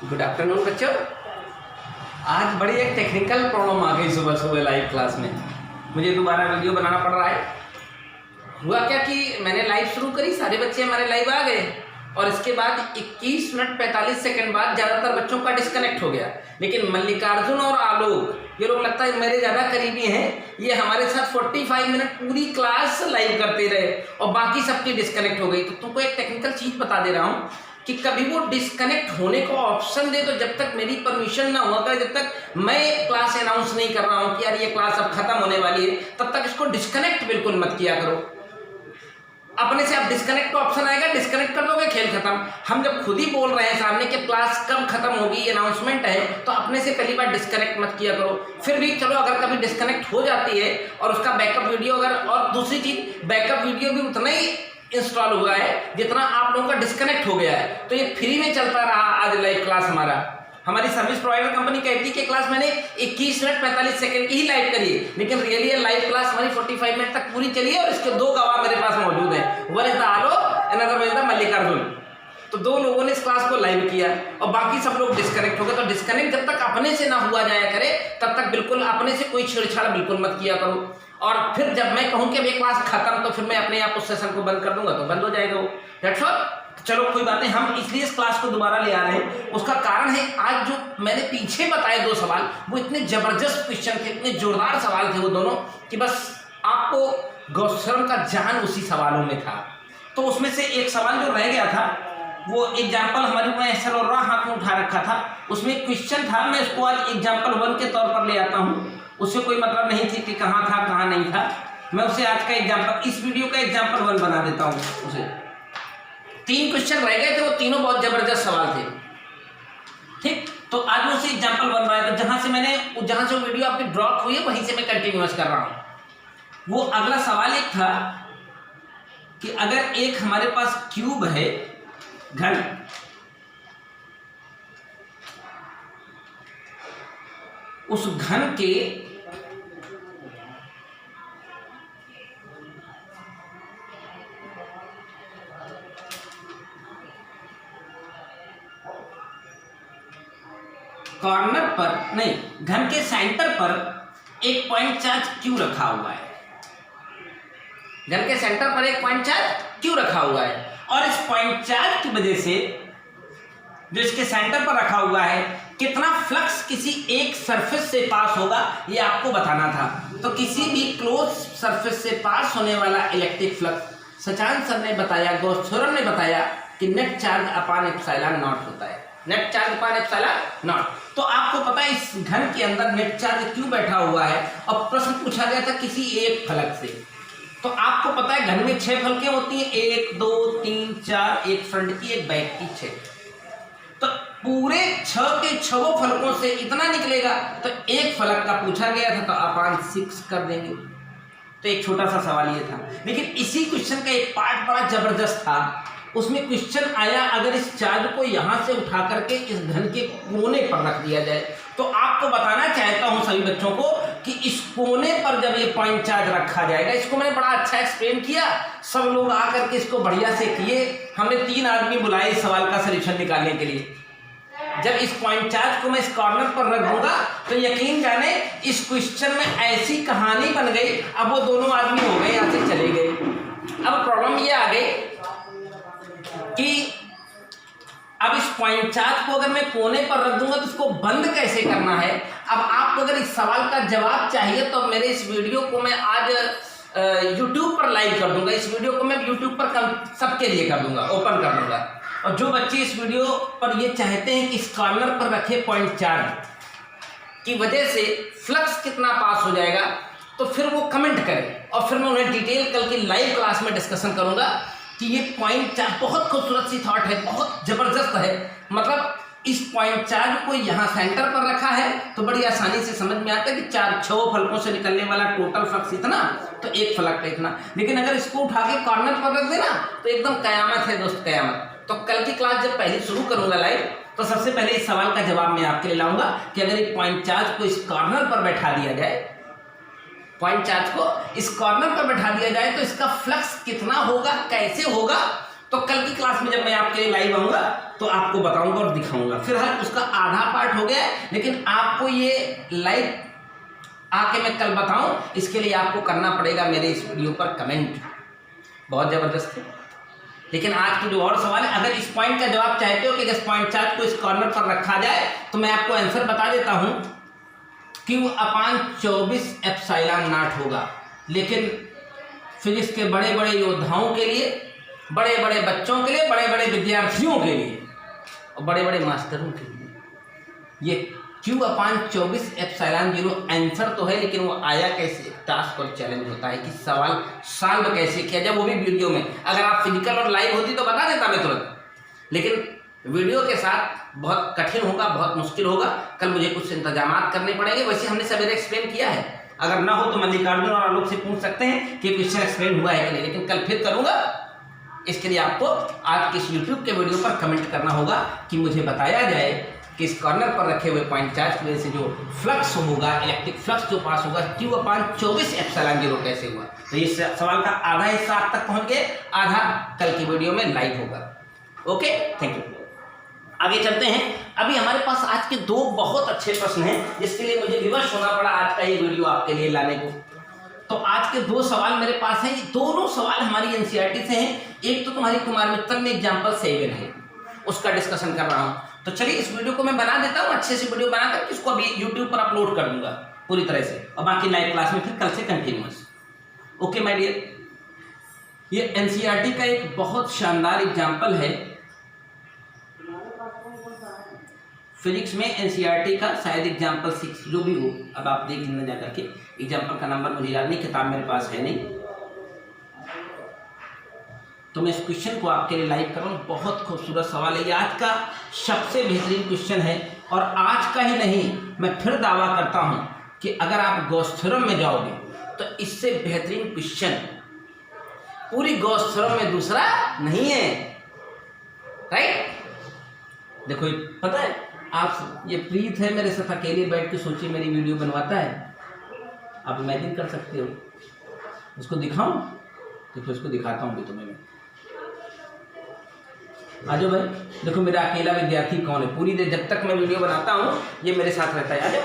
Good afternoon बच्चों। आज बड़ी एक टेक्निकल प्रॉब्लम आ गई सुबह सुबह लाइव क्लास में। मुझे दोबारा वीडियो बनाना पड़ रहा है। हुआ क्या कि मैंने लाइव शुरू करी, सारे बच्चे हमारे लाइव आ गए और इसके बाद 21 मिनट 45 सेकंड बाद ज़्यादातर बच्चों का डिस्कनेक्ट हो गया। लेकिन मल्लिकार्जुन और आलोक, ये लोग लगता है मेरे ज़्यादा करीबी हैं, ये हमारे साथ 45 मिनट पूरी क्लास लाइव करते रहे और बाकी सबकी डिस्कनेक्ट हो गई। तो तुमको एक टेक्निकल चीज़ बता दे रहा हूँ कि कभी वो डिस्कनेक्ट होने को ऑप्शन दे तो जब तक मेरी परमिशन ना हुआ करे, जब तक मैं क्लास अनाउंस नहीं कर रहा हूँ कि यार ये क्लास अब खत्म होने वाली है, तब तक इसको डिस्कनेक्ट बिल्कुल मत किया करो। अपने से आप डिस्कनेक्ट का ऑप्शन आएगा, डिस्कनेक्ट कर दोगे, खेल खत्म। हम जब खुद ही बोल रहे हैं सामने कि क्लास कब खत्म होगी, अनाउंसमेंट है, तो अपने से पहली बार डिस्कनेक्ट मत किया करो। फिर भी चलो अगर कभी डिस्कनेक्ट हो जाती है और उसका बैकअप वीडियो अगर, और दूसरी चीज बैकअप वीडियो भी उतना ही इंस्टॉल हुआ है जितना आप लोगों का डिस्कनेक्ट हो गया है, तो ये फ्री में चलता रहा आज लाइव क्लास हमारा। हमारी सर्विस प्रोवाइडर कंपनी कहती है कि क्लास मैंने 21 मिनट 45 सेकंड की ही लाइव करी है, लेकिन रियली ये लाइव क्लास हमारी 45 मिनट तक पूरी चली है और इसके दो गवाह मेरे पास मौजूद हैं। One is the Alok, another is the Mallikarjun. तो दो लोगों ने इस क्लास को लाइव किया और बाकी सब लोग डिस्कनेक्ट हो गए। तो डिस्कनेक्ट जब तक अपने से ना हुआ जाया करे तब तक बिल्कुल अपने से कोई छेड़छाड़ बिल्कुल मत किया करो। और फिर जब मैं कहूं कि अब ये क्लास खत्म, तो फिर मैं अपने आप उस सेशन को बंद कर दूंगा तो बंद हो जाएगा वो। That's all. चलो कोई बात नहीं, हम इसलिए इस क्लास को दोबारा ले आ रहे हैं। उसका कारण है आज जो मैंने पीछे बताए दो सवाल, वो इतने जबरदस्त क्वेश्चन थे, इतने जोरदार सवाल थे वो दोनों, कि बस आपको गौशर्म का जान उसी सवालों में था। तो उसमें से एक सवाल जो रह गया था, वो एग्जाम्पल हमारी मैं सर और हाथ में उठा रखा था, उसमें एक क्वेश्चन था, मैं उसको आज एग्जाम्पल 1 के तौर पर ले आता हूँ। उससे कोई मतलब नहीं थी कि कहाँ था कहाँ नहीं था, मैं उसे आज का एग्जाम्पल, इस वीडियो का एग्जाम्पल 1 बना देता हूँ उसे। 3 क्वेश्चन रह गए थे, वो तीनों बहुत जबरदस्त सवाल थे। ठीक, तो आज मैं उसे एग्जाम्पल 1 बनाया था, जहां से वीडियो आपकी ड्रॉप हुई है वहीं से मैं कंटिन्यूअस कर रहा हूं। वो अगला सवाल एक था कि अगर एक हमारे पास क्यूब है, घन, उस घन के कॉर्नर पर नहीं, घन के सेंटर पर एक पॉइंट चार्ज क्यू रखा हुआ है। घन के सेंटर पर एक पॉइंट चार्ज क्यू रखा हुआ है और इस पॉइंट चार्ज की वजह से जो इसके सेंटर पर रखा हुआ है, कितना फ्लक्स किसी एक सरफेस से पास होगा ये आपको बताना था। तो किसी भी क्लोज सरफेस से पास होने वाला इलेक्ट्रिक फ्लक्स सचान सर ने बताया, गॉस थ्योरम ने बताया कि net charge upon epsilon not होता है। Net charge upon epsilon not. तो आपको पता है इस घन के अंदर नेट चार्ज क्यों बैठा हुआ है, और प्रश्न पूछा गया था किसी एक फलक से। तो आपको पता है घन में 6 फलकें होती हैं, 1 2 3 4, एक फ्रंट की एक बैक की 6। तो पूरे 6 के 6 फलकों से इतना निकलेगा, तो एक फलक का पूछा गया था तो अपॉन 6 कर देंगे। तो एक छोटा सा सवाल ये था, लेकिन इसी क्वेश्चन का एक पार्ट बड़ा जबरदस्त था। उसमें क्वेश्चन आया, अगर इस चार्ज को यहां से उठा करके इस घन के कोने पर रख दिया जाए, तो आपको बताना चाहता हूं सभी बच्चों को कि इस कोने पर जब ये पॉइंट चार्ज रखा जाएगा, इसको मैंने बड़ा अच्छा एक्सप्लेन किया, सब लोग आकर के इसको बढ़िया से किए। हमने 3 आदमी बुलाए इस सवाल का सलूशन निकालने के लिए। जब इस पॉइंट चार्ज को मैं इस कॉर्नर पर रख दूंगा तो यकीन जाने इस क्वेश्चन में ऐसी कहानी बन गई। अब वो दोनों आदमी हो गए, यहां से चले गए। अब प्रॉब्लम ये आ गई कि अब इस पॉइंट चार्ज को अगर मैं कोने पर रख दूंगा तो इसको बंद कैसे करना है। अब आपको अगर इस सवाल का जवाब चाहिए तो मेरे इस वीडियो को मैं आज YouTube पर लाइव कर दूंगा। इस वीडियो को मैं YouTube पर सबके लिए कर दूंगा, ओपन कर दूंगा। और जो बच्चे इस वीडियो पर ये चाहते हैं कि इस कॉर्नर पर रखे पॉइंट चार्ज की वजह से फ्लक्स कितना पास हो जाएगा, तो फिर वो कमेंट करें और फिर मैं उन्हें डिटेल कल की लाइव क्लास में डिस्कशन करूंगा कि ये पॉइंट चार्ज बहुत खूबसूरत सी थॉट है, बहुत जबरदस्त है। मतलब इस पॉइंट चार्ज को यहाँ सेंटर पर रखा है तो बड़ी आसानी से समझ में आता है कि 6 फलकों से निकलने वाला टोटल फ्लक्स इतना, तो एक फलक का इतना। लेकिन अगर इसको उठा के कॉर्नर पर रख देना तो एकदम कयामत है दोस्त, कयामत। तो कल की क्लास जब पहले शुरू करूंगा लाइव, तो सबसे पहले इस सवाल का जवाब मैं आपके लिए लाऊंगा कि अगर एक पॉइंट चार्ज को इस कॉर्नर पर बैठा दिया जाए, पॉइंट चार्ज को इस कॉर्नर पर बैठा दिया जाए तो इसका फ्लक्स कितना होगा, कैसे होगा, तो कल की क्लास में जब मैं आपके लिए लाइव आऊँगा तो आपको बताऊँगा और दिखाऊँगा। फिलहाल उसका आधा पार्ट हो गया है, लेकिन आपको ये लाइव आके मैं कल बताऊँ, इसके लिए आपको करना पड़ेगा मेरे इस वीडियो पर कमेंट, बहुत ज़बरदस्त है। लेकिन आज की जो और सवाल है, अगर इस पॉइंट का जवाब चाहते हो कि इस पॉइंट चार्ज को इस कॉर्नर पर रखा जाए, तो मैं आपको आंसर बता देता हूँ, Q/24ε0 होगा। लेकिन फिजिक्स के बड़े बड़े योद्धाओं के लिए, बड़े बड़े बच्चों के लिए, बड़े बड़े विद्यार्थियों के लिए और बड़े बड़े मास्टरों के लिए ये Q/24ε0 आंसर तो है, लेकिन वो आया कैसे, टास्क और चैलेंज होता है कि सवाल सॉल्व कैसे किया जाए, वो भी वीडियो में। अगर आप फिजिकल और लाइव होती तो बता देता मैं तुरंत, लेकिन वीडियो के साथ बहुत कठिन होगा, बहुत मुश्किल होगा। कल मुझे कुछ इंतजामात करने पड़ेंगे। वैसे हमने सवेरे एक्सप्लेन किया है, अगर ना हो तो मल्लिकार्जुन और आलोक से पूछ सकते हैं कि क्वेश्चन एक्सप्लेन हुआ है कि नहीं, लेकिन कल फिर करूँगा। इसके लिए आपको आज के इस यूट्यूब के वीडियो पर कमेंट करना होगा कि मुझे बताया जाए कि इस कॉर्नर पर रखे हुए पॉइंट चार्ज की वजह से जो फ्लक्स होगा, इलेक्ट्रिक फ्लक्स जो पास होगा, Q/24ε0 कैसे हुआ। तो इस सवाल का आधा हिस्सा आप तक पहुंच गए, आधा कल की वीडियो में लाइव होगा। Okay, thank you. आगे चलते हैं। अभी हमारे पास आज के दो बहुत अच्छे प्रश्न हैं, जिसके लिए मुझे विवश होना पड़ा आज का ये वीडियो आपके लिए लाने को। तो आज के दो सवाल मेरे पास हैं, ये दोनों सवाल हमारी एनसीईआरटी से हैं। एक तो तुम्हारी कुमार मित्तल में एग्जाम्पल 7 है, उसका डिस्कशन कर रहा हूँ। तो चलिए इस वीडियो को मैं बना देता हूँ, अच्छे से वीडियो बना करके इसको अभी यूट्यूब पर अपलोड कर दूंगा पूरी तरह से, और बाकी लाइव क्लास में फिर कल से कंटिन्यूअस। ओके माय डियर, ये एनसीईआरटी का एक बहुत शानदार एग्जाम्पल है। फिजिक्स में एनसीईआरटी का शायद एग्जाम्पल 6 जो भी हो, अब आप देख लेना जा करके। एग्जाम्पल का नंबर मुझे याद नहीं, किताब मेरे पास है नहीं, तो मैं इस क्वेश्चन को आपके लिए लाइव कर रहा हूँ। बहुत खूबसूरत सवाल है, ये आज का सबसे बेहतरीन क्वेश्चन है। और आज का ही नहीं, मैं फिर दावा करता हूँ कि अगर आप गॉस थ्योरम में जाओगे तो इससे बेहतरीन क्वेश्चन पूरी गॉस थ्योरम में दूसरा नहीं है। राइट, देखो पता है आप, ये प्रीत है मेरे साथ अकेले बैठ के, सोचिए मेरी वीडियो बनवाता है। आप इमेजिन कर सकते हो, उसको दिखाऊं? देखो इसको दिखाता हूँ भी तुम्हें मैं। आ जाओ भाई, देखो मेरा अकेला विद्यार्थी कौन है। पूरी देर जब तक मैं वीडियो बनाता हूँ ये मेरे साथ रहता है। आ जाओ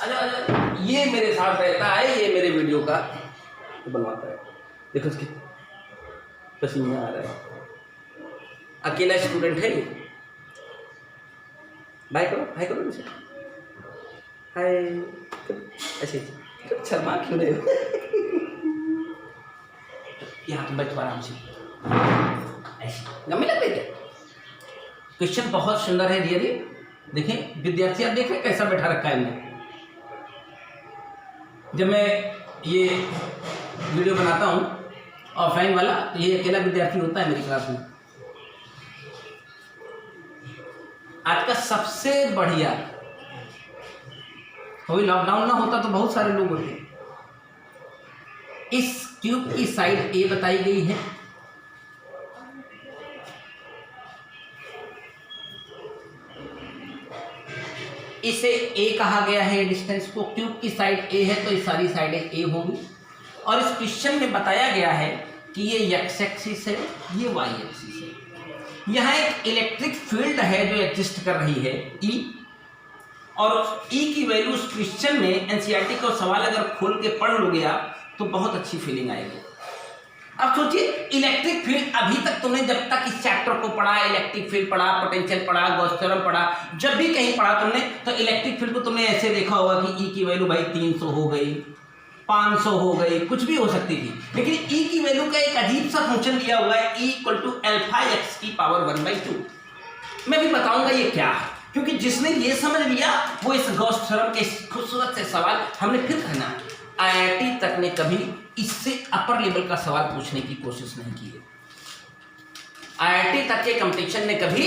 आ जाओ आ जाओ, ये मेरे साथ रहता है, ये मेरे वीडियो का तो बनवाता है। देखो उसके पसीना आ रहा है, अकेला स्टूडेंट है ये। भाई करो मुझे हाय, ऐसे शर्मा क्यों रहे हो? यहाँ तो बैठो आराम से, गम्मी लग रही है। क्वेश्चन बहुत सुंदर है रियली। देखें विद्यार्थी, आप देख रहे कैसा बैठा रखा है हमने। जब मैं ये वीडियो बनाता हूँ ऑफलाइन वाला, तो ये अकेला विद्यार्थी होता है मेरी क्लास में। आज का सबसे बढ़िया, कोई लॉकडाउन ना होता तो बहुत सारे लोग होते। इस ट्यूब की साइड ए बताई गई है, इसे ए कहा गया है डिस्टेंस को। ट्यूब की साइड ए है तो ये सारी साइडें ए होगी। और इस क्वेश्चन में बताया गया है कि ये एक्स एक्सिस है, ये वाई एक्सिस है। यहाँ एक इलेक्ट्रिक फील्ड है जो एग्जिस्ट कर रही है ई, और ई की वैल्यू उस क्वेश्चन में एनसीईआरटी का सवाल अगर खोल के पढ़ लोगे आप तो बहुत अच्छी फीलिंग आएगी। अब सोचिए इलेक्ट्रिक फील्ड, अभी तक तुमने जब तक इस चैप्टर को पढ़ा, इलेक्ट्रिक फील्ड पढ़ा, पोटेंशियल पढ़ा, गॉस थ्योरम पढ़ा, जब भी कहीं पढ़ा तुमने तो इलेक्ट्रिक फील्ड को तुमने ऐसे देखा होगा कि ई की वैल्यू भाई 300 हो गई, 500 हो गई, कुछ भी हो सकती थी। लेकिन ई की वैल्यू का एक अजीब सा फंक्शन दिया हुआ है, e equal to alpha x की पावर 1/2। मैं भी बताऊंगा ये क्या है, क्योंकि जिसने ये समझ लिया वो इस गॉस थ्योरम के खूबसूरत से सवाल हमने फिर करना। आईआईटी तक ने कभी इससे अपर लेवल का सवाल पूछने की कोशिश नहीं की है। आईआईटी तक के कंपटीशन ने कभी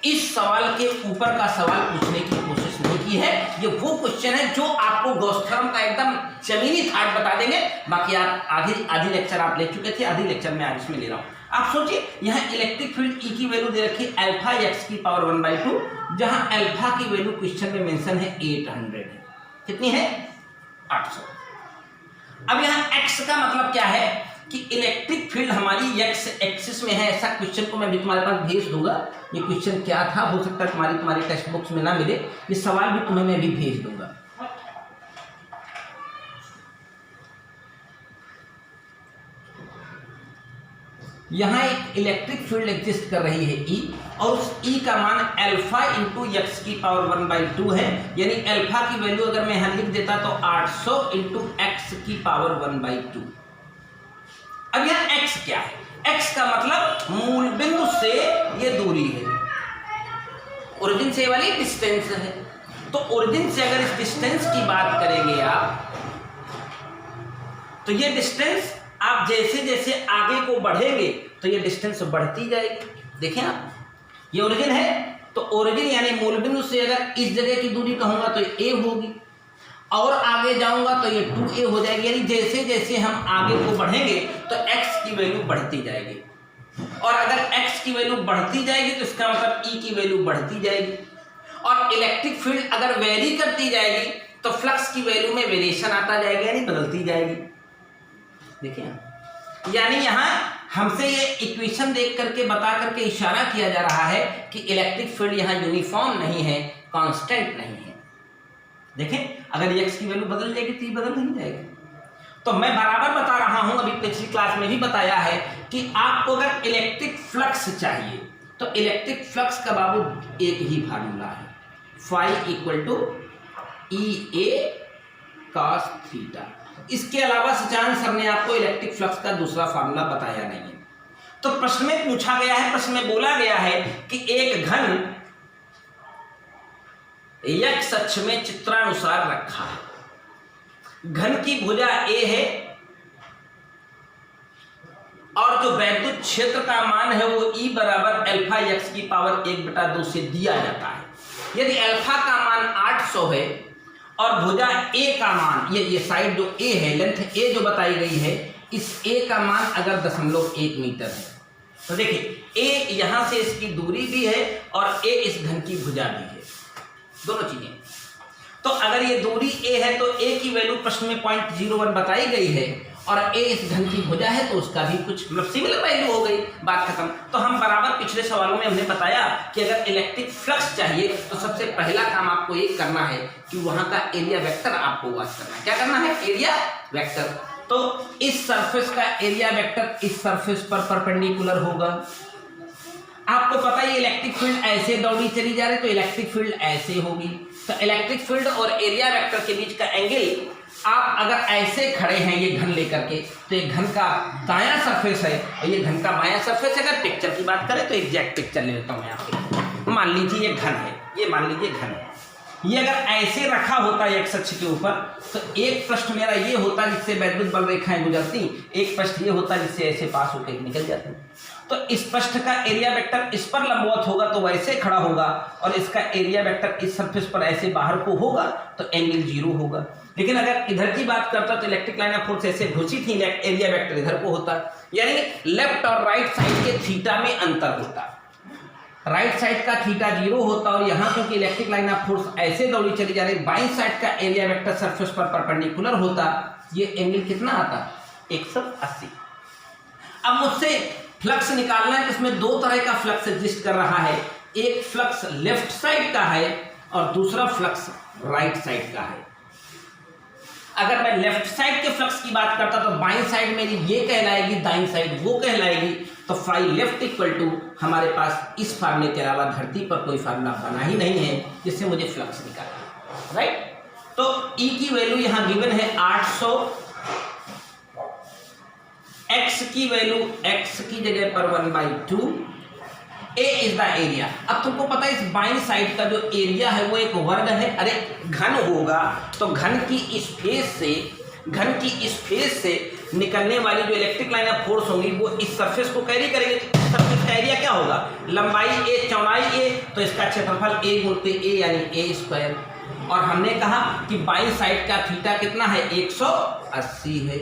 इस सवाल के ऊपर का सवाल पूछने की कोशिश नहीं की है। ये वो क्वेश्चन है जो आपको गॉस थ्योरम का एकदम जमीनी थाट बता देंगे। बाकी आप आधी लेक्चर आप ले चुके थे, आधी लेक्चर मैं आज इसमें ले रहा हूँ। आप सोचिए यहाँ इलेक्ट्रिक फील्ड ई की वैल्यू दे रखी अल्फा एक्स की पावर 1/2, जहाँ अल्फा की वैल्यू क्वेश्चन में मेंशन है 800 है। कितनी है? 800। अब यहाँ x का मतलब क्या है कि इलेक्ट्रिक फील्ड हमारी एक्स एक्सिस में है, ऐसा क्वेश्चन को मैं भी तुम्हारे पास भेज दूंगा। ये क्वेश्चन क्या था, हो सकता है तुम्हारी टेक्स्ट बुक्स में ना मिले, ये सवाल भी तुम्हें मैं भी भेज दूंगा। यहाँ एक इलेक्ट्रिक फील्ड एग्जिस्ट कर रही है E, और उस E का मान अल्फा इंटू एक्स की पावर 1/2 है, यानी अल्फा की वैल्यू अगर मैं यहाँ लिख देता तो 800 इंटू एक्स की पावर 1/2। अब यहाँ x क्या है? x का मतलब मूल बिंदु से ये दूरी है, ओरिजिन से वाली डिस्टेंस है। तो ओरिजिन से अगर इस डिस्टेंस की बात करेंगे आप, तो ये डिस्टेंस आप जैसे जैसे आगे को बढ़ेंगे तो ये डिस्टेंस बढ़ती जाएगी। देखें आप, ये ओरिजिन है, तो ओरिजिन यानी मूल बिंदु से अगर इस जगह की दूरी कहूंगा तो ये a होगी, और आगे जाऊंगा तो ये 2a हो जाएगी। यानी जैसे जैसे हम आगे को बढ़ेंगे तो x की वैल्यू बढ़ती जाएगी, और अगर x की वैल्यू बढ़ती जाएगी तो इसका मतलब E की वैल्यू बढ़ती जाएगी। और इलेक्ट्रिक फील्ड अगर वेरी करती जाएगी तो फ्लक्स की वैल्यू में वेरिएशन आता जाएगा, यानी बदलती जाएगी। देखिए, यानी यहाँ हमसे ये इक्वेशन देख करके बता करके इशारा किया जा रहा है कि इलेक्ट्रिक फील्ड यहाँ यूनिफॉर्म नहीं है, कांस्टेंट नहीं है। देखें, अगर x की वैल्यू बदल जाएगी तो ये बदल नहीं जाएगी। तो मैं बराबर बता रहा हूं, अभी पिछली क्लास में भी बताया है कि आपको अगर इलेक्ट्रिक फ्लक्स चाहिए तो इलेक्ट्रिक फ्लक्स का बाबू एक ही फार्मूला है, phi equal to EA cos theta. इसके अलावा सचान सर ने आपको इलेक्ट्रिक फ्लक्स का दूसरा फार्मूला बताया नहीं है। तो प्रश्न में पूछा गया है, प्रश्न में बोला गया है कि एक घन x अक्ष में चित्रानुसार रखा है, घन की भुजा A है, और जो वैद्युत क्षेत्र का मान है वो E बराबर अल्फा x की पावर 1/2 से दिया जाता है। यदि अल्फा का मान 800 है और भुजा A का मान, ये साइड जो A है, लेंथ A जो बताई गई है, इस A का मान अगर 0.1 मीटर है, तो देखिए A यहां से इसकी दूरी भी है और A इस घन की भुजा भी है, दोनों चीजें। तो अगर ये दूरी A है तो A की वैल्यू प्रश्न में 0.01 बताई गई है, और A इस घन की भुजा है तो उसका भी कुछ मतलब सिमिलर वैल्यू हो गई, बात खत्म। तो हम बराबर पिछले सवालों में हमने बताया कि अगर इलेक्ट्रिक फ्लक्स चाहिए तो सबसे पहला काम आपको ये करना है कि वहां का एरिया वेक्टर आपको वाच करना है। क्या करना है? Area vector. तो इस सरफेस का एरिया वेक्टर इस सरफेस पर परपेंडिकुलर होगा। आपको पता है इलेक्ट्रिक फील्ड ऐसे दौड़ी चली जा रही तो इलेक्ट्रिक फील्ड ऐसे होगी। तो इलेक्ट्रिक फील्ड और एरिया वेक्टर के बीच का एंगल, आप अगर ऐसे खड़े हैं ये घन लेकर के, तो ये घन का दायां सरफेस है और ये घन का बायां सरफेस है। अगर पिक्चर की बात करें तो एग्जैक्ट पिक्चर ले लेता हूं यहाँ पे। मान लीजिए ये घन है, ये मान लीजिए घन है, ये अगर ऐसे रखा होता है एक्स अक्ष के ऊपर, तो एक पृष्ठ मेरा ये होता जिससे वैद्युत बल रेखाएं गुजरती, एक पृष्ठ ये होता जिससे ऐसे पास होकर निकल जाती। तो इस पृष्ठ का एरिया वेक्टर इस पर लंबवत होगा तो वैसे खड़ा होगा, और इसका एरिया वेक्टर इस सरफेस पर ऐसे बाहर को होगा तो एंगल 0 होगा। लेकिन अगर इधर की बात करता तो इलेक्ट्रिक लाइन ऑफ फोर्स ऐसे घुसी थी, एरिया वेक्टर इधर को होता, यानी लेफ्ट और राइट साइड के थीटा में अंतर होता। राइट साइड का थीटा 0 होता, और यहाँ क्योंकि इलेक्ट्रिक लाइन ऑफ फोर्स ऐसे दौड़ी चली जा रही, बाईं साइड का एरिया वेक्टर सरफेस पर परपेंडिकुलर होता। ये एंगल कितना आता? 180। अब मुझसे फ्लक्स निकालना है, इसमें दो तरह का फ्लक्स एग्जिस्ट कर रहा है। एक फ्लक्स लेफ्ट साइड का है और दूसरा फ्लक्स राइट साइड का है। अगर मैं लेफ्ट साइड के फ्लक्स की बात करता तो बाईं साइड मेरी ये कहलाएगी, दाईं साइड वो कहलाएगी। तो फाई लेफ्ट इक्वल टू, हमारे पास इस फार्मूले के अलावा धरती पर कोई फार्मूला बना ही नहीं है जिससे मुझे फ्लक्स निकालना, राइट। तो E की वैल्यू यहां गिवन है 800, x की वैल्यू x की जगह पर 1/2, A इज द एरिया। अब तुमको पता है इस बाईं साइड का जो एरिया है वो एक वर्ग है। अरे घन होगा तो घन की इस फेस से निकलने वाली जो इलेक्ट्रिक लाइन ऑफ फोर्स होंगी वो इस सरफेस को कैरी करेंगे। इस सरफेस का एरिया क्या होगा? लंबाई A, चौड़ाई A, तो इसका क्षेत्रफल A गुणित A यानी A²। और हमने कहा कि बाईं साइड का थीटा कितना है? 180 है।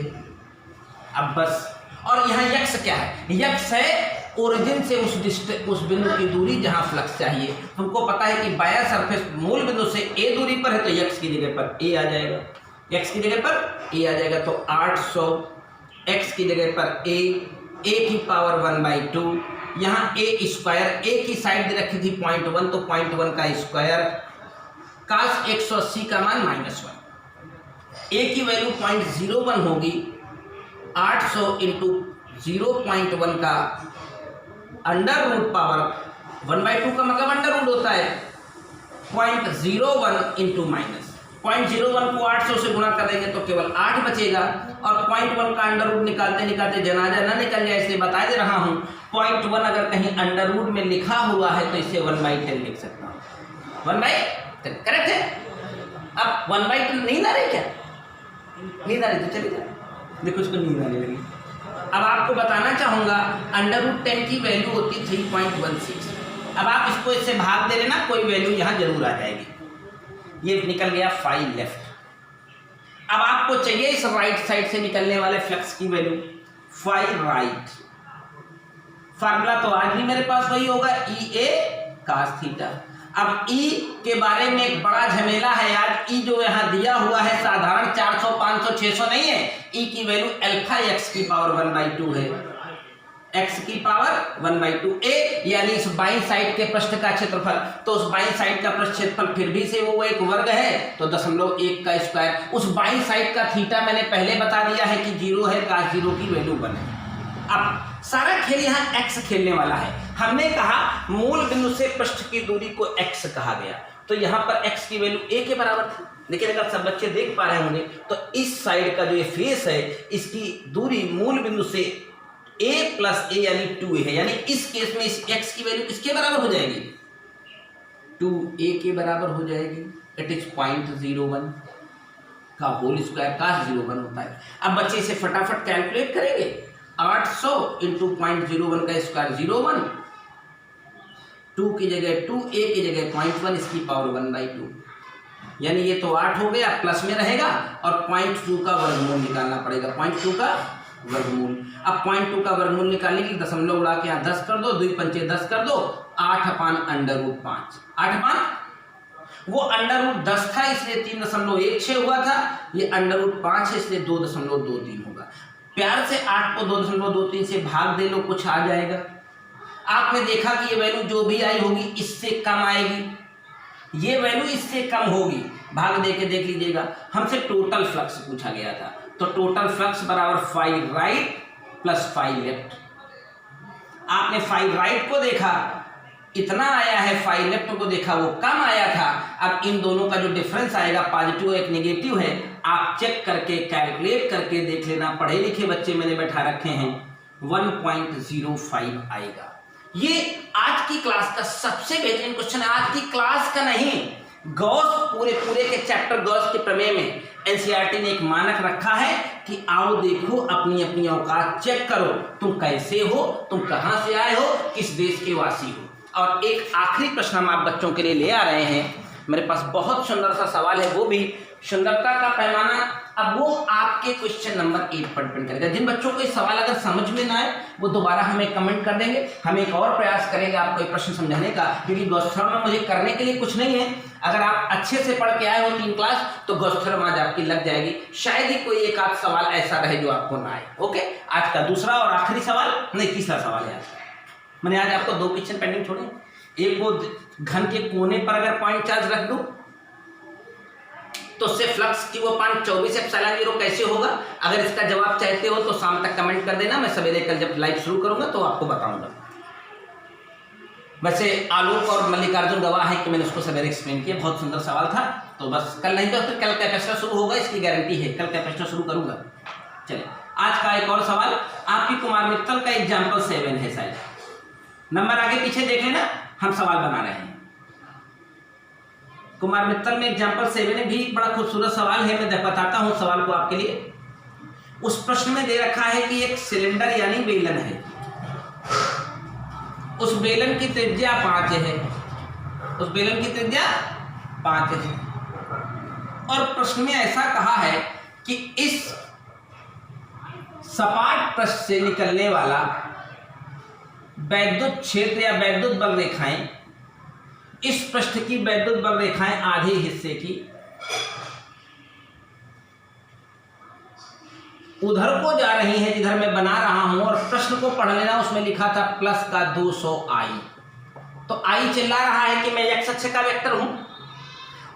अब बस, और यहाँ यक्स क्या है? यक्स है ओरिजिन से उस बिंदु की दूरी जहां फ्लक्स चाहिए। तुमको पता है कि बायां सरफेस मूल बिंदु से A दूरी पर है तो यक्स की जगह पर A आ जाएगा, यक्स की जगह पर A आ जाएगा। तो 800 x की जगह पर a की पावर 1/2, यहाँ a स्क्वायर, a की साइड दे रखी थी 0.1, तो 0.1 का स्क्वायर, cos 180 का मान -1, a की वैल्यू 0.01 होगी, 800 इंटू 0.1 का अंडर रूट पावर 1/2 का मतलब अंडर रूट होता है, 0.01 इंटू माइनस 0.01 को 800 से गुणा करेंगे तो केवल 8 बचेगा, और 0.1 का अंडर रूट निकालते निकालते जनाजा ना निकल जाए इसलिए बता दे रहा हूँ, 0.1 अगर कहीं अंडर रूट में लिखा हुआ है तो इसे 1/10 लिख सकता हूँ, 1/10 करेक्ट है। अब 1/10 नींद आ रही क्या? नींद आ रही तो चली जाए, देखो उसको नींद आने लगी। अब आपको बताना चाहूँगा √10 की वैल्यू होती 3.16, अब आप इसको इससे भाग दे लेना, कोई वैल्यू यहाँ जरूर आ जाएगी, ये निकल गया 5 लेफ्ट। अब आपको चाहिए इस राइट साइड से निकलने वाले फ्लक्स की वैल्यू 5 राइट, फार्मूला तो आज भी मेरे पास वही होगा, EA cos थीटा। अब E के बारे में एक बड़ा झमेला है आज, E जो यहाँ दिया हुआ है साधारण 400 500 600 नहीं है, E की वैल्यू अल्फा x की पावर 1/2 है, x की पावर 1/2 a, यानी इस बाईं साइड के पृष्ठ का क्षेत्रफल, तो उस बाईं साइड का पृष्ठ क्षेत्रफल फिर भी से वो एक वर्ग है, तो 0.1 का स्क्वायर, उस बाईं साइड का थीटा मैंने पहले बता दिया है कि 0 है, cos 0 की वैल्यू 1 है। अब सारा खेल यहाँ x खेलने वाला है, हमने कहा मूल बिंदु से पृष्ठ की दूरी को x कहा गया, तो यहाँ पर x की वैल्यू a के बराबर थी, लेकिन अगर सब बच्चे देख पा रहे होंगे तो इस साइड का जो ये फेस है इसकी दूरी मूल बिंदु से a प्लस a यानी 2a है, यानी इस केस में इस x की वैल्यू किसके बराबर हो जाएगी? 2a के बराबर हो जाएगी, इट इज 0.01 का होल स्क्वायर cos 0.1 होता है। अब बच्चे इसे फटाफट कैलकुलेट करेंगे, 800 इंटू 0.01 का स्क्वायर 0.1, 2 की जगह 2a की जगह 0.1, इसकी पावर 1/2, यानी ये तो 8 हो गया, प्लस में रहेगा और 0.2 का वर्गमूल निकालना पड़ेगा, 0.2 का वर्गमूल। अब 0.2 का वर्गमूल निकालने के लिए दशमलव उड़ा के यहाँ 10 कर दो, 2 पंचे 10 कर दो, 8/√5, 8 वो √10 था इसलिए 3.16 हुआ था, ये √5 है इसलिए 2.23 होगा। प्यार से 8 को 2.23 से भाग दे लो, कुछ आ जाएगा। आपने देखा कि ये वैल्यू जो भी आई होगी इससे कम आएगी, ये वैल्यू इससे कम होगी, भाग दे के देख लीजिएगा। हमसे टोटल फ्लक्स पूछा गया था, तो टोटल फ्लक्स बराबर 5 राइट प्लस 5 लेफ्ट। आपने 5 राइट को देखा इतना आया है, 5 लेफ्ट को देखा वो कम आया था। अब इन दोनों का जो डिफरेंस आएगा, पॉजिटिव एक नेगेटिव है, आप चेक करके कैलकुलेट करके देख लेना, पढ़े लिखे बच्चे मैंने बैठा रखे हैं, 1.05 आएगा। ये आज की क्लास का सबसे बेहतरीन क्वेश्चन है, आज की क्लास का नहीं, गॉस पूरे के चैप्टर गॉस के प्रमेय में एनसीईआरटी ने एक मानक रखा है कि आओ देखो, अपनी अपनी औकात चेक करो, तुम कैसे हो, तुम कहां से आए हो, किस देश के वासी हो। और एक आखिरी प्रश्न हम आप बच्चों के लिए ले आ रहे हैं, मेरे पास बहुत सुंदर सा सवाल है, वो भी सुंदरता का पैमाना, अब वो आपके क्वेश्चन नंबर 8 पर डिपेंड करेगा। जिन बच्चों को ये सवाल अगर समझ में ना आए वो दोबारा हमें कमेंट कर देंगे, हम एक और प्रयास करेंगे आपको एक प्रश्न समझाने का, क्योंकि गौस्थर्म में मुझे करने के लिए कुछ नहीं है। अगर आप अच्छे से पढ़ के आए हो 3 क्लास तो गौस्थर्म आज आपकी लग जाएगी, शायद ही कोई एक आध सवाल ऐसा रहे जो आपको ना आए। ओके, आज का दूसरा और आखिरी सवाल, नहीं तीसरा सवाल है आज। मैंने आज आपको 2 क्वेश्चन पेंडिंग छोड़े, एक वो घन के कोने पर अगर पॉइंट चार्ज रख दूं तो उससे फ्लक्स की वो 24ε0 कैसे होगा। अगर इसका जवाब चाहते हो तो शाम तक कमेंट कर देना, मैं सवेरे कल जब लाइव शुरू करूंगा तो आपको बताऊंगा। वैसे आलोक और मल्लिकार्जुन गवाह है कि मैंने उसको सवेरे एक्सप्लेन किया, बहुत सुंदर सवाल था। तो बस कल नहीं तो फिर कल कैपेसिटर शुरू होगा, इसकी गारंटी है, कल कैपेसिटर शुरू करूंगा। चलिए आज का एक और सवाल, आपकी कुमार मित्तल का एग्जाम्पल 7 है, शायद नंबर आगे पीछे देख लेना, हम सवाल बना रहे हैं। कुमार मित्तल में एग्जाम्पल 7 है, भी बड़ा खूबसूरत सवाल है, मैं बताता हूं सवाल को आपके लिए। उस प्रश्न में दे रखा है कि एक सिलेंडर यानी बेलन है, उस बेलन की त्रिज्या 5 है, उस बेलन की त्रिज्या 5 है, और प्रश्न में ऐसा कहा है कि इस सपाट पृष्ठ से निकलने वाला वैद्युत क्षेत्र या वैद्युत बल रेखाएं, इस पृष्ठ की वैद्युत बल रेखाएं आधे हिस्से की उधर को जा रही हैं जिधर मैं बना रहा हूं, और प्रश्न को पढ़ लेना, उसमें लिखा था प्लस का 200i। तो i चिल्ला रहा है कि मैं x अक्ष का वेक्टर हूं,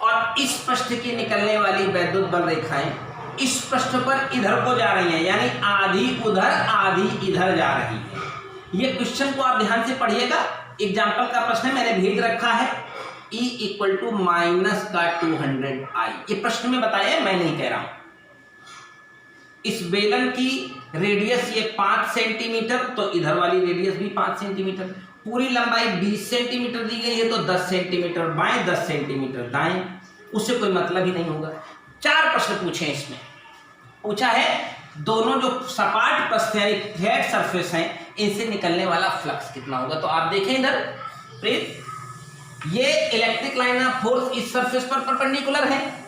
और इस पृष्ठ की निकलने वाली वैद्युत बल रेखाएं इस पृष्ठ पर इधर को जा रही हैं, यानी आधी उधर आधी इधर जा रही है। ये क्वेश्चन को आप ध्यान से पढ़िएगा, एग्जाम्पल का प्रश्न मैंने भेज रखा है, E = -200i। ये प्रश्न में बताया, मैं नहीं कह रहा हूं। इस बेलन की रेडियस ये 5 सेंटीमीटर, तो इधर वाली रेडियस भी 5 सेंटीमीटर, पूरी लंबाई 20 सेंटीमीटर दी गई है, तो 10 सेंटीमीटर बाएं 10 सेंटीमीटर दाएं, उससे कोई मतलब ही नहीं होगा। 4 प्रश्न पूछे इसमें। पूछा है दोनों जो सपाट पृष्ठ यानी फ्लैट सरफेस हैं, इनसे निकलने वाला फ्लक्स कितना होगा। तो आप देखें इधर प्लीज, ये इलेक्ट्रिक लाइन ऑफ फोर्स इस सरफेस पर परपेंडिकुलर है,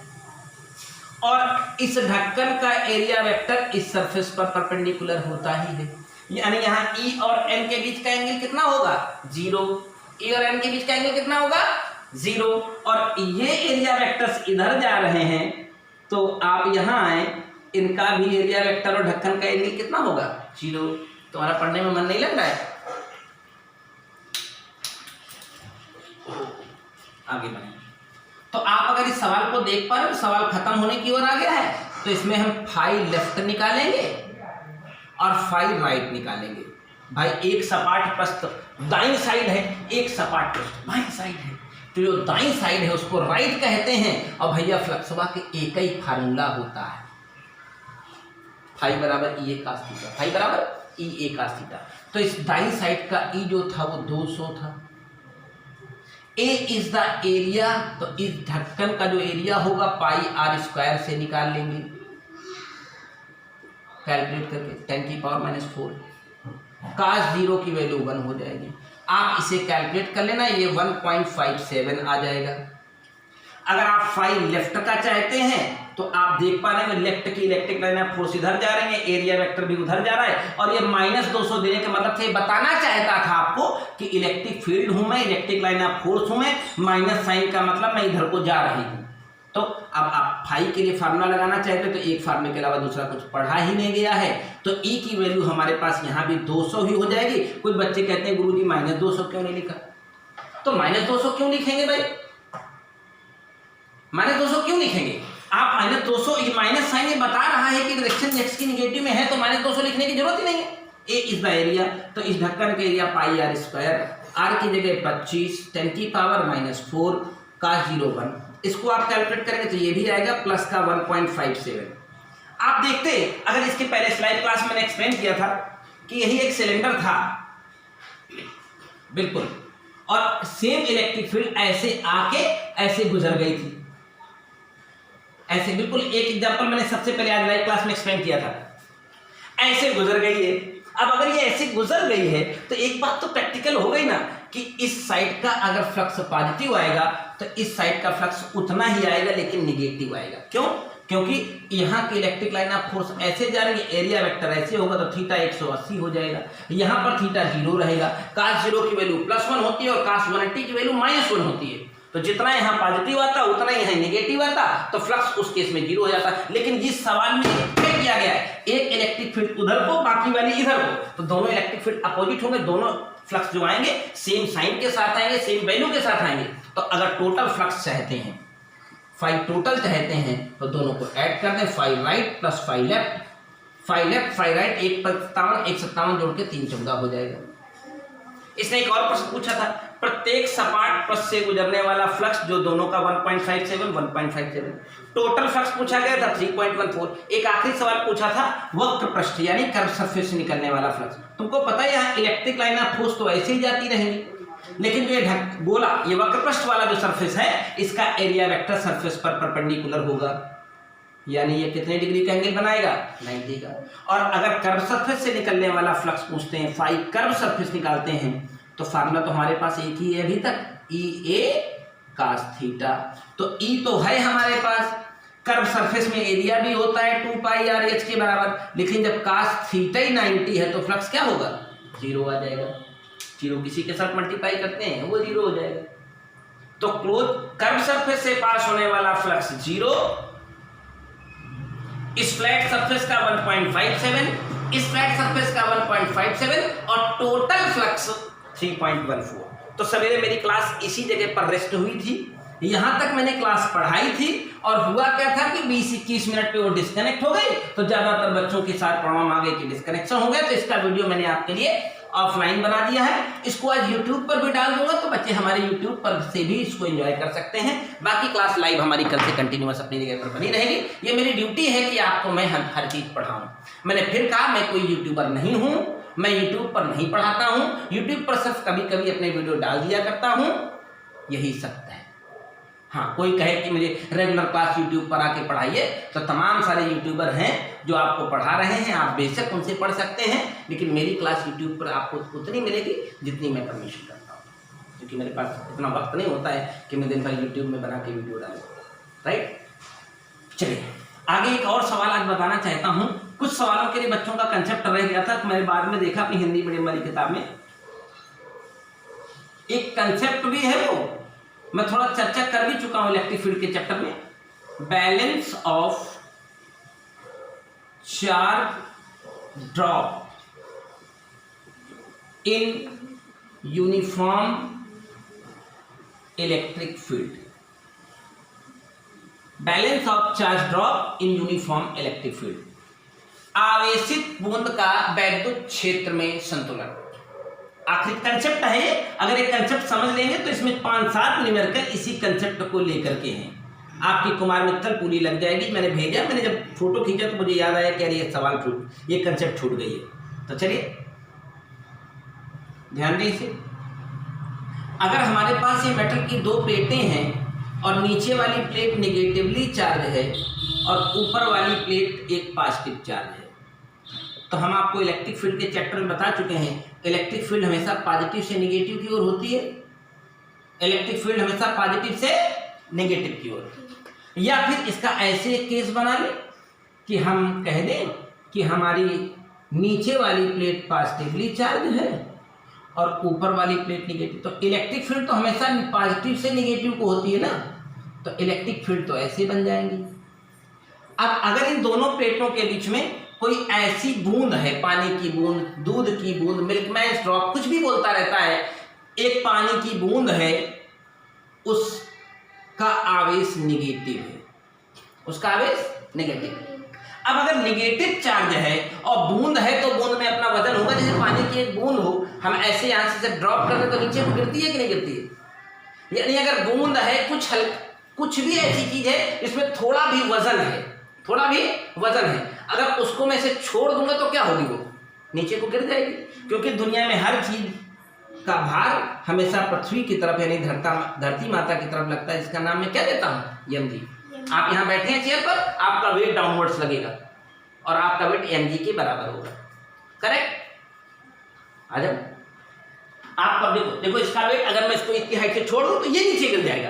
और इस ढक्कन का एरिया वेक्टर इस सरफेस पर परपेंडिकुलर होता ही है, यानी यहाँ E और N के बीच का एंगल कितना होगा 0। E और N के बीच का एंगल कितना होगा 0, और ये एरिया वेक्टर्स इधर जा रहे हैं, तो आप यहाँ आए, इनका भी एरिया वेक्टर और ढक्कन का एंगल कितना होगा 0। तुम्हारा पढ़ने में मन नहीं लग रहा है, आगे बढ़े। तो आप अगर इस सवाल को देख पा रहे हो, सवाल खत्म होने की ओर आ गया है, तो इसमें हम फाई लेफ्ट निकालेंगे और फाई राइट निकालेंगे। भाई एक सपाट पृष्ठ दाईं साइड है, एक सपाट पृष्ठ बाईं साइड है, तो जो दाईं साइड है उसको राइट कहते हैं, और भैया फ्लक्सवा के एक ही फार्मूला होता है, फाई बराबर ई ए कास थीटा, फाई बराबर ई ए कास थीटा। तो इस दाईं साइड का ई जो था वो 200 था। ए इज द एरिया, तो इस ढक्कन का जो एरिया होगा πr² से निकाल लेंगे कैलकुलेट करके, 10⁻⁴। cos 0 की वैल्यू 1 हो जाएगी। आप इसे कैलकुलेट कर लेना, ये 1.57 आ जाएगा। अगर आप फाई लेफ्ट का चाहते हैं तो आप देख पा रहे हैं लेफ्ट की इलेक्ट्रिक लाइन ऑफ फोर्स इधर जा रही है, एरिया वेक्टर भी उधर जा रहा है, और ये -200 देने का मतलब से बताना चाहता था आपको कि इलेक्ट्रिक फील्ड हूं मैं, इलेक्ट्रिक लाइन ऑफ फोर्स हूं मैं, माइनस साइन का मतलब मैं इधर को जा रही हूं। तो अब आप फाई के लिए फार्मूला लगाना चाहते तो एक फार्मूले के अलावा दूसरा कुछ पढ़ा ही नहीं गया है, तो ई की वैल्यू हमारे पास यहाँ भी 200 ही हो जाएगी। कुछ बच्चे कहते हैं गुरुजी -200 क्यों नहीं लिखा, तो -200 क्यों लिखेंगे भाई, -200 क्यों लिखेंगे आप, -200 माइनस साइन ये बता रहा है कि डायरेक्शन एक्स की निगेटिव में है, तो -200 लिखने की जरूरत ही नहीं है। ए इज द एरिया, तो इस ढक्कन के एरिया πr², r की जगह 25 10⁻⁴ cos 0 1, इसको आप कैलकुलेट करेंगे तो ये भी आएगा प्लस का 1.57। आप देखते अगर इसके पहले स्लाइड क्लास में मैंने एक्सप्लेन किया था कि यही एक सिलेंडर था बिल्कुल, और सेम इलेक्ट्रिक फील्ड ऐसे आके ऐसे गुजर गई थी, ऐसे बिल्कुल। एक एग्जांपल मैंने सबसे पहले आज लाइव क्लास में एक्सप्लेन किया था, ऐसे गुजर गई है। अब अगर ये ऐसे गुजर गई है तो एक बात तो प्रैक्टिकल हो गई ना कि इस साइड का अगर फ्लक्स पॉजिटिव आएगा तो इस साइड का फ्लक्स उतना ही आएगा लेकिन निगेटिव आएगा। क्यों? क्योंकि यहाँ की इलेक्ट्रिक लाइन ऑफ फोर्स ऐसे जा रही है, एरिया वेक्टर ऐसे होगा तो थीटा 180 हो जाएगा, यहाँ पर थीटा 0 रहेगा, cos 0 की वैल्यू +1 होती है और cos 180 की वैल्यू -1 होती है। तो जितना यहाँ पॉजिटिव आता उतना ही यहाँ नेगेटिव आता, तो फ्लक्स उस केस में 0 हो जाता है। लेकिन जिस सवाल में क्या किया गया है, एक इलेक्ट्रिक फील्ड उधर को बाकी वाली इधर को, तो दोनों इलेक्ट्रिक फील्ड अपोजिट होंगे, दोनों फ्लक्स जो आएंगे सेम साइन के साथ आएंगे, सेम वैल्यू के साथ आएंगे। तो अगर टोटल फ्लक्स चाहते हैं, फाई टोटल चाहते हैं, तो दोनों को ऐड कर दें, phi right plus phi left, phi right 1 पर 57 1 57 जोड़ के 3 14 हो जाएगा। इसने एक और प्रश्न पूछा था, प्रत्येक सपाट पृष्ठ से गुजरने वाला फ्लक्स जो दोनों का 1.57 टोटल फ्लक्स पूछा गया था 3.14। एक आखिरी सवाल पूछा था वक्र पृष्ठ यानी कर्व सरफेस से निकलने वाला फ्लक्स। तुमको पता है यहाँ इलेक्ट्रिक लाइन ऑफ फोर्स तो ऐसे ही जाती रहेंगी, लेकिन जो ये गोला ये वक्र पृष्ठ वाला जो सरफेस है इसका एरिया वेक्टर सरफेस पर परपेंडिकुलर होगा, यानी ये कितने डिग्री का एंगल बनाएगा 90 का। और अगर कर्व सरफेस से निकलने वाला फ्लक्स पूछते हैं, फाई कर्व सरफेस निकालते हैं, तो फार्मूला तो हमारे पास एक ही है अभी तक, ई ए कास थीटा। तो ई तो है हमारे पास, कर्व सरफेस में एरिया भी होता है 2πr/h के बराबर, लेकिन जब कास थीटा ही 90 है तो फ्लक्स क्या होगा 0 आ जाएगा। 0 किसी के साथ मल्टीप्लाई करते हैं वो 0 हो जाएगा। तो क्लोज कर्व सरफेस से पास होने वाला फ्लक्स 0, इस फ्लैट सरफेस का 1.57, इस फ्लैट सरफेस का 1.57 और टोटल फ्लक्स 3.14। तो सवेरे मेरी क्लास इसी जगह पर रेस्ट हुई थी, यहां तक मैंने क्लास पढ़ाई थी और हुआ क्या था कि 20-21 मिनट पे वो डिस्कनेक्ट हो गई। तो ज्यादातर बच्चों के साथ प्रॉब्लम आ गई कि डिस्कनेक्शन हो गया। तो इसका वीडियो मैंने आपके लिए ऑफलाइन बना दिया है, इसको आज YouTube पर भी डाल दूंगा, तो बच्चे हमारे YouTube पर से भी इसको एंजॉय कर सकते हैं। बाकी क्लास लाइव हमारी कल से कंटिन्यूअस अपनी जगह पर बनी रहेगी। ये मेरी ड्यूटी है कि आपको मैं हर चीज पढ़ाऊं। मैंने फिर कहा मैं कोई यूट्यूबर नहीं हूं, मैं यूट्यूब पर नहीं पढ़ाता हूं, यूट्यूब पर सिर्फ कभी कभी अपने वीडियो डाल दिया करता हूं, यही सत्य है। हाँ, कोई कहे कि मुझे रेगुलर क्लास यूट्यूब पर आके पढ़ाइए, तो तमाम सारे यूट्यूबर हैं जो आपको पढ़ा रहे हैं, आप बेशक उनसे पढ़ सकते हैं, लेकिन मेरी क्लास यूट्यूब पर आपको उतनी मिलेगी जितनी मैं परमिशन करता हूँ, क्योंकि मेरे पास इतना वक्त नहीं होता है कि मैं दिन भर यूट्यूब में बना के वीडियो डालूँ। राइट, चलिए आगे एक और सवाल आज बताना चाहता हूँ। कुछ सवालों के लिए बच्चों का कंसेप्ट रह गया था, तो मैंने बाद में देखा अपनी हिंदी मीडियम वाली किताब में एक कंसेप्ट भी है, वो मैं थोड़ा चर्चा कर भी चुका हूं इलेक्ट्रिक फील्ड के चैप्टर में। Balance of charge drop in uniform electric field, balance of charge drop in uniform electric field, आवेशित बूंद का वैद्युत क्षेत्र में संतुलन। आखिर कंसेप्ट है ये, अगर एक कंसेप्ट समझ लेंगे तो इसमें 5-7 न्यूमेरिकल इसी कंसेप्ट को लेकर के हैं। आपकी कुमार मित्तल पूरी लग जाएगी। मैंने भेजा, मैंने जब फोटो खींचा तो मुझे याद आया कि अरे ये सवाल छूट, ये कंसेप्ट छूट गई है। तो चलिए ध्यान दीजिए, अगर हमारे पास ये मेटल की 2 प्लेटें हैं और नीचे वाली प्लेट निगेटिवली चार्ज है और ऊपर वाली प्लेट एक पॉजिटिव चार्ज है, तो हम आपको इलेक्ट्रिक फील्ड के चैप्टर में बता चुके हैं, इलेक्ट्रिक फील्ड हमेशा पॉजिटिव से नेगेटिव की ओर होती है। इलेक्ट्रिक फील्ड हमेशा पॉजिटिव से नेगेटिव की ओर, या फिर इसका ऐसे एक केस बना ले कि हम कह दें कि हमारी नीचे वाली प्लेट पॉजिटिवली चार्ज है और ऊपर वाली प्लेट नेगेटिव। तो इलेक्ट्रिक फील्ड तो हमेशा पॉजिटिव से नेगेटिव को होती है ना, तो इलेक्ट्रिक फील्ड तो ऐसे बन जाएंगी। अब अगर इन दोनों प्लेटों के बीच में कोई ऐसी बूंद है, पानी की बूंद, दूध की बूंद, मिल्कमैन ड्रॉप, कुछ भी बोलता रहता है, एक पानी की बूंद है, उसका आवेश नेगेटिव है, उसका आवेश नेगेटिव। अब अगर नेगेटिव चार्ज है और बूंद है तो बूंद में अपना वजन होगा, जैसे पानी की एक बूंद हो, हम ऐसे यहां से जब ड्रॉप करते तो नीचे को गिरती है कि नहीं गिरती है। यानी अगर बूंद है, कुछ भी ऐसी चीज है इसमें थोड़ा भी वजन है, थोड़ा भी वजन है, अगर उसको मैं इसे छोड़ दूंगा तो क्या होगी, वो नीचे को गिर जाएगी। क्योंकि दुनिया में हर चीज का भार हमेशा पृथ्वी की तरफ यानी धरती माता की तरफ लगता है। इसका नाम मैं क्या देता हूँ, mg। आप यहाँ बैठे हैं चेयर पर, आपका वेट डाउनवर्ड्स लगेगा और आपका वेट mg के बराबर होगा। करेक्ट। आ जाओ, आपका देखो इसका वेट, अगर मैं इसको इतनी हाइट से छोड़ दूं तो ये नीचे गिर जाएगा।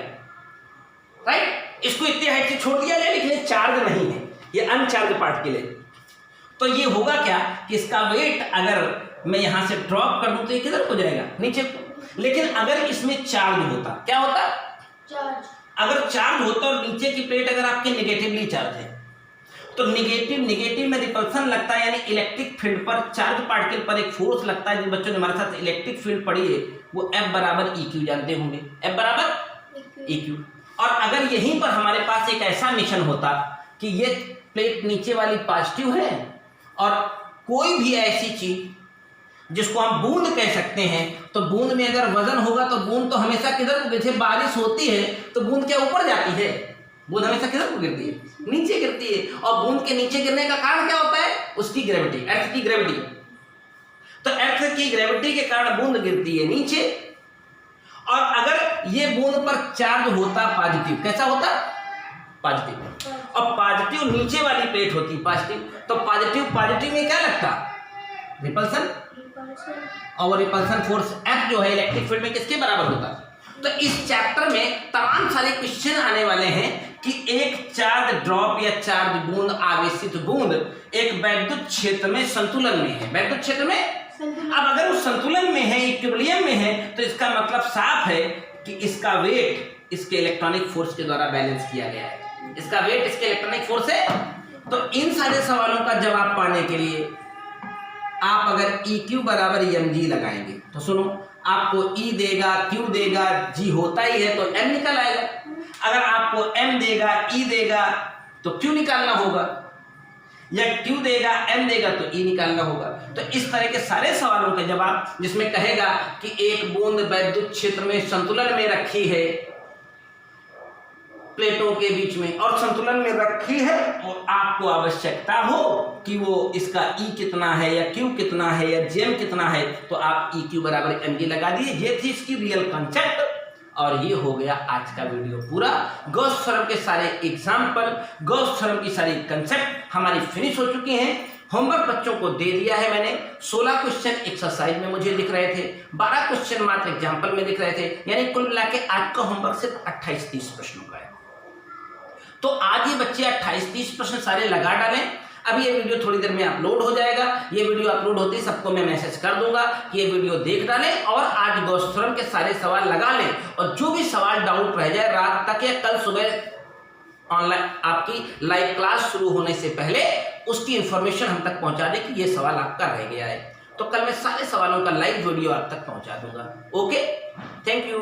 राइट, इसको इतनी हाइट से छोड़ दिया जाए, लेकिन ये चार्ज नहीं है, ये अनचार्ज पार्टिकल है। तो ये होगा क्या कि इसका वेट अगर मैं यहां से ड्रॉप कर दूं तो ये किधर हो जाएगा, नीचे को। लेकिन अगर इसमें चार्ज होता, क्या होता, चार्ज, अगर चार्ज होता और नीचे की प्लेट अगर आपके नेगेटिवली चार्ज है, तो नेगेटिव में रिपल्सन लगता है, यानी इलेक्ट्रिक फील्ड पर चार्ज पार्टिकल पर एक फोर्स लगता है। जिन बच्चों ने हमारे साथ इलेक्ट्रिक फील्ड पढ़ी है वो F बराबर EQ जानते होंगे, F बराबर EQ। और अगर यहीं पर हमारे पास एक ऐसा मिशन होता कि ये प्लेट नीचे वाली पॉजिटिव है और कोई भी ऐसी चीज जिसको हम बूंद कह सकते हैं, तो बूंद में अगर वजन होगा तो बूंद तो हमेशा किधर को, जैसे बारिश होती है तो बूंद क्या ऊपर जाती है, बूंद हमेशा किधर को गिरती है, नीचे गिरती है। और बूंद के नीचे गिरने का कारण क्या होता है, उसकी ग्रेविटी, अर्थ की ग्रेविटी। तो अर्थ की ग्रेविटी के कारण बूंद गिरती है नीचे। और अगर ये बूंद पर चार्ज होता पॉजिटिव, कैसा होता, पॉजिटिव, और पॉजिटिव नीचे वाली प्लेट होती पॉजिटिव, तो पॉजिटिव में क्या लगता, रिपल्सन, और रिपल्सन फोर्स F जो है इलेक्ट्रिक फील्ड में किसके बराबर होता। तो इस चैप्टर में तमाम सारे क्वेश्चन आने वाले हैं कि एक चार्ज ड्रॉप या चार्ज बूंद, आवेशित बूंद एक वैद्युत क्षेत्र में संतुलन में है, वैद्युत क्षेत्र में। अब अगर वो संतुलन में है, इक्विलिब्रियम में है, तो इसका मतलब साफ है कि इसका वेट इसके इलेक्ट्रॉनिक फोर्स के द्वारा बैलेंस किया गया है, इसका वेट इसके इलेक्ट्रॉनिक फोर्स से तो इन सारे सवालों का जवाब पाने के लिए आप अगर EQ बराबर mg लगाएंगे तो सुनो, आपको E देगा, Q देगा, G होता ही है तो M निकल आएगा। अगर आपको M देगा, E देगा तो Q निकालना होगा, या Q देगा, M देगा तो E निकालना होगा। तो इस तरह के सारे सवालों के जवाब, जिसमें कहेगा कि एक बूंद वैद्युत क्षेत्र में संतुलन में रखी है प्लेटों के बीच में, और संतुलन में रखी है और आपको आवश्यकता हो कि वो इसका E कितना है या Q कितना है या Gm कितना है, तो आप EQ बराबर mg लगा दिए। ये थी इसकी रियल कंसेप्ट, और ये हो गया आज का वीडियो पूरा। गॉस थ्योरम के सारे एग्जाम्पल, गॉस थ्योरम की सारी कंसेप्ट हमारी फिनिश हो चुकी हैं। होमवर्क बच्चों को दे दिया है मैंने। 16 क्वेश्चन एक्सरसाइज में मुझे लिख रहे थे, 12 क्वेश्चन मात्र एग्जाम्पल में लिख रहे थे, यानी कुल मिला के आज का होमवर्क सिर्फ 28-30 प्रश्नों का है। तो आज ये बच्चे 28-30 प्रश्न सारे लगा डालें। अब ये वीडियो थोड़ी देर में अपलोड हो जाएगा। ये वीडियो अपलोड होते ही सबको मैं मैसेज कर दूंगा कि ये वीडियो देख डालें और आज गॉस थ्योरम के सारे सवाल लगा लें, और जो भी सवाल डाउट रह जाए रात तक या कल सुबह ऑनलाइन आपकी लाइव क्लास शुरू होने से पहले उसकी इंफॉर्मेशन हम तक पहुंचा दें कि ये सवाल आपका रह गया है। तो कल मैं सारे सवालों का लाइव वीडियो आप तक पहुंचा दूंगा। Okay, thank you.